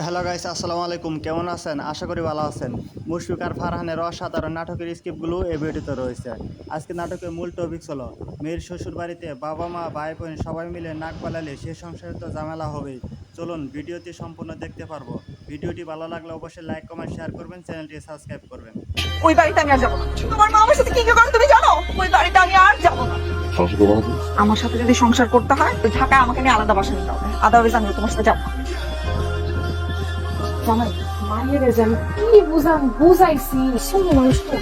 Hello guys, আসসালামু আলাইকুম। কেমন আছেন? আশা করি ভালো আছেন। মুশফিক আর ফারহানের অসাধারণ নাটকের স্ক্রিপ্টগুলো এই ভিডিওতে রয়েছে। আজকে নাটকের মূল টপিক হলো মেয়ের শ্বশুর বাড়িতে বাবা মা ভাই বোন সবাই মিলে নাক গলালে সে সংসারে তো ঝামেলা হবেই। চলুন ভিডিওটি সম্পূর্ণ দেখতে পারবো। ভিডিওটি ভালো লাগলে অবশ্যই লাইক কমেন্ট শেয়ার করবেন, চ্যানেলটি সাবস্ক্রাইব করবেন। ওই বাড়িতে আমি আর যাবো না। তোমার মা আমার সাথে কি কি করে তুমি জানো? ওই বাড়িতে আমি আর যাবো না। আমার সাথে যদি সংসার করতে হয় ওই ঢাকায় আমাকে নিয়ে আলাদা বাসা নিতে হবে। আদারওয়াইজ আমি তোমার সাথে যাবো না। মায়ের যেন কি বুঝাইছি শুনে মানুষ তো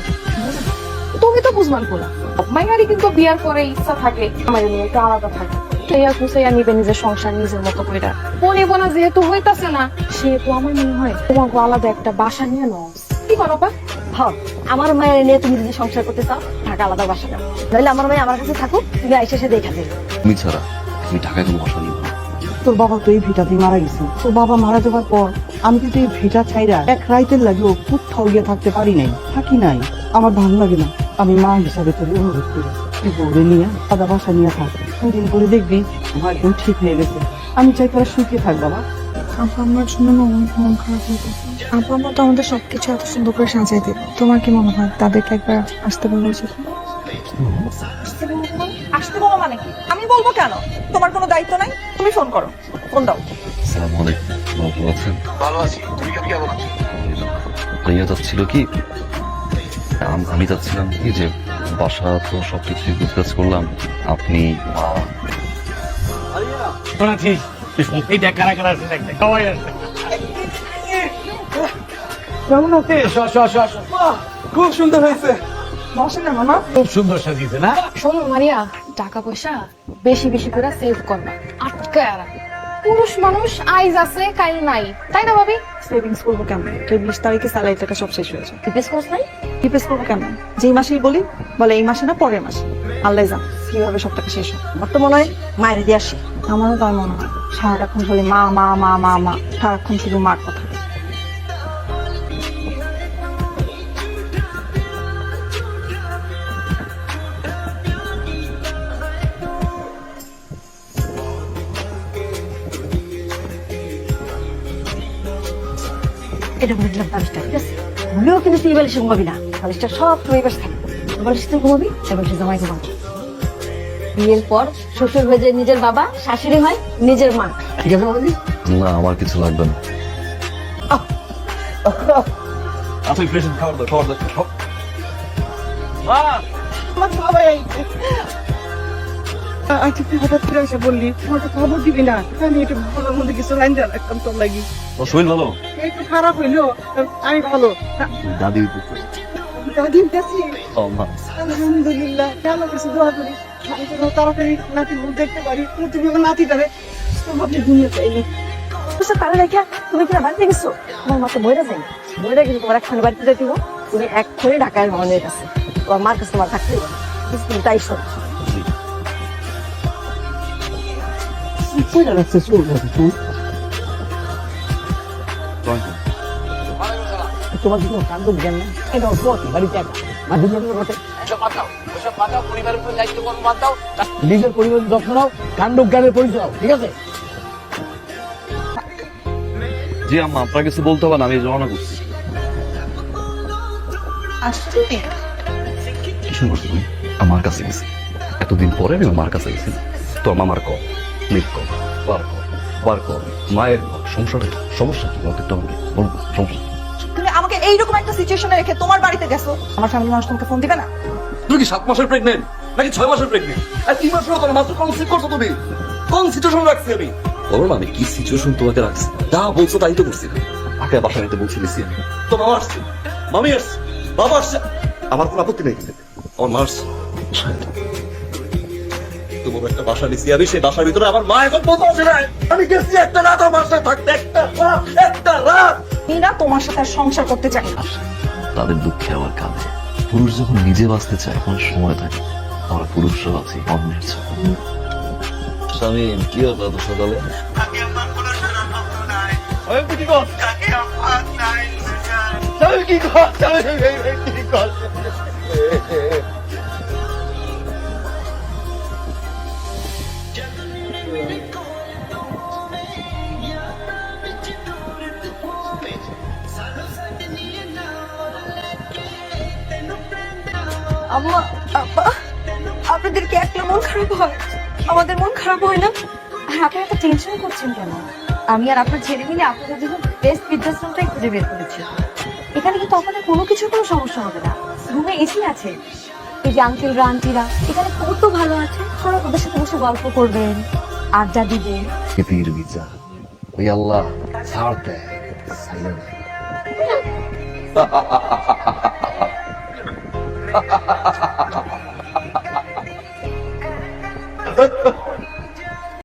তুমি তো বুঝমান করলা মাইয়ারি কিন্তু বিয়ার পরে ইচ্ছা থাকে আমার নিয়ে একটু আলাদা থাকে টেয়া কুসাইয়া নিবে নিজের সংসার নিজের মতো করে পরিবনা যেহেতু হইতাছে না সেহেতু আমার মনে হয় তোমাকে আলাদা একটা বাসা নিয়ে নাও। কি করো বা হ্যাঁ আমার মায়ের নিয়ে তুমি যদি সংসার করতে চাও ঢাকা আলাদা বাসা নাও, নইলে আমার মেয়ে আমার কাছে থাকুক, তুমি আইসা এসে দেখা যাবে। তুমি ছাড়া তুমি ঢাকায় কোনো বাসা নিও না। তোর বাবা তো এই ভিটাতেই মারা গেছে। তোর বাবা মারা যাওয়ার পর আমি কিন্তু এই ভিটা ছাইরা এক রাইতের লাগেও কোথাও গিয়ে থাকতে পারি নাই, থাকি নাই। আমার ভালো লাগে না। আমি মা হিসাবে তোর অনুরোধ করি, তুই বউরে নিয়ে আলাদা বাসা নিয়ে থাক। দুদিন করে দেখবি আমার একদম ঠিক হয়ে গেছে। আমি চাই তোরা সুখে থাক বাবা। আপা আমার জন্য অনেক মন খারাপ হইতেছে। আপা মা তো আমাদের সবকিছু এত সুন্দর করে সাজাই দেবে, তোমার কি মনে হয় তাদেরকে একবার আসতে বলা উচিত? আসতে বলো মানে কি? আমি বলবো কেন? তোমার কোনো দায়িত্ব নাই। তুমি ফোন করো, ফোন দাও। আসসালামু আলাইকুম, ভালো আছেন? ভালো আছি, তুমি কেমন আছো? ভাইয়া চাচ্ছিল কি, আমি চাচ্ছিলাম কি যে বাসা তো সবকিছু ডিসকাস করলাম, আপনি মা শোনাচ্ছিস এই দেখ কারা কারা আছে, দেখ দেখ সবাই আসছে। কেমন আছিস? খুব সুন্দর হয়েছে। বসে না মামা। খুব সুন্দর সাজিয়েছে না? শোনো মারিয়া, টাকা পয়সা বেশি বেশি করে সেভ করবা, আটকায় রাখো। পুরুষ মানুষ আইজ আছে কাইল নাই, তাই না ভাবি? সেভিংস করবো কেমন? 20 তারিখে স্যালারি টাকা সব শেষ হয়েছে। রিপেস করছ নাই? রিপেস করবো কেমন? যেই মাসেই বলি বলে এই মাসে না পরের মাসে। আল্লাহ জান কিভাবে সব টাকা শেষ হয়। আমার তো মনে হয় মায়ের দিয়ে আসি। আমারও তার মনে হয় সারাক্ষণ খালি মা মা মা মা মা, সারাক্ষণ শুধু মার কথা। এটা করে দিলাম বালিশটা, ঠিক আছে? ভুলেও কিন্তু তুই বালিশে ঘুমাবি না, বালিশটা সব তুই বালিশ থাকবে। বালিশে তুই ঘুমাবি, সে বালিশে জামাই ঘুমাবি। বিয়ের পর শ্বশুর হয়ে যায় নিজের বাবা, শাশুড়ি হয় নিজের মা, ঠিক আছে বলি? না আমার কিছু লাগবে না। আচ্ছা প্রেসেন্ট খাবার দাও, খাবার দাও। আমার বাবাই আচ্ছা, তুই হঠাৎ করে এসে বললি আমার তো খবর দিবি না? আমি একটু ভালোর মধ্যে কিছু লাইন দেন একদম তোর লাগি। ও শরীর ভালো? একটু খারাপ হইলো, আমি ভালো। দাদি দাদি গেছি, ও মা আলহামদুলিল্লাহ। ভালো কিছু দোয়া করি, আমি যেন তাড়াতাড়ি নাতির মুখ দেখতে পারি। তুমি আমার নাতিটারে তোমাকে দুনিয়া চাইনি। বুঝছো তাহলে দেখা তুমি কিনা বাড়িতে গেছো, তোমার মা তো বইরা যাই, বইরা কিন্তু তোমার একখানে বাড়িতে যাইতে হবে। তুমি এক্ষুনি ঢাকায় মনের কাছে তোমার মার কাছে তোমার থাকতে হবে। তুমি তাই শোন। কইরা রাখছে চুল গাছে তুই? তোমার কি কোনো কাণ্ড জ্ঞান না? এটা বাড়িতে একা আর দুজনের ঘটে। এসব বাদ দাও, এসব বাদ দাও, পরিবারের উপর দায়িত্ব কর্ম বাদ দাও, নিজের পরিবারের যত্ন নাও, কাণ্ড জ্ঞানের পরিচয় দাও, ঠিক আছে? জি আম্মা, আপনার কিছু বলতে হবে না, আমি রওনা করছি। আসছো তুমি? কিছু করছি তুমি আমার কাছে গেছি, এতদিন পরে আমি আমার কাছে গেছি। তোর মামার কল, মেয়ের কল, বার কল, মায়ের সংসারের সমস্যা কি বলতে একটু আমাকে বলবো, সমস্যা কি? তুমি আমাকে এইরকম একটা সিচুয়েশনে রেখে তোমার বাড়িতে গেছো, আমার ফ্যামিলি মানুষ তোমাকে ফোন দিবে না? তুমি কি 7 মাসের প্রেগনেন্ট নাকি 6 মাসের প্রেগনেন্ট? আর 3 মাস হলো তোমার মাত্র কনসিভ করছো তুমি। কোন সিচুয়েশন রাখছি আমি? বলো না আমি কি সিচুয়েশন তোমাকে রাখছি। যা বলছো তাই তো করছি। তাকে বাসা নিতে বলছি দিছি আমি। তো মামা আসছে, মামি আসছে, বাবা আসছে, আমার কোনো আপত্তি নেই কিন্তু আমার মা আসছে। তোমার একটা বাসা নিছি আমি, সেই বাসার ভিতরে আমার মা এখন বলতে পারছে না। আমি গেছি একটা রাত আমার বাসায় থাকতে, একটা রাত। এরা তোমার সাথে আর সংসার করতে চাই না। তাদের দুঃখে আবার কাঁদে। পুরুষ যখন নিজে বাঁচতে চায় তখন সময় থাকে, আমরা পুরুষরা আছি অন্যের জন্য। স্বামী কি হলো এত সকালে? আম্মা, আব্বা, আপনাদের কি একলা মন খারাপ হয়? আমাদের মন খারাপ হয় না? হ্যাঁ, আপনি এত টেনশন করছেন কেন? আমি আর আপনার ছেলে মিলে আপনাদের জন্য বেস্ট বৃদ্ধাশ্রমটাই খুঁজে বের করেছি। এখানে কিন্তু আপনাদের কোনো কিছুর কোনো সমস্যা হবে না। রুমে এসি আছে, এই যে আঙ্কেলরা আন্টিরা এখানে কত ভালো আছে, সবাই ওদের সাথে বসে গল্প করবেন, আড্ডা দিবেন। পীর বিজা ওই আল্লাহ ছাড়তে সাইলেন্ট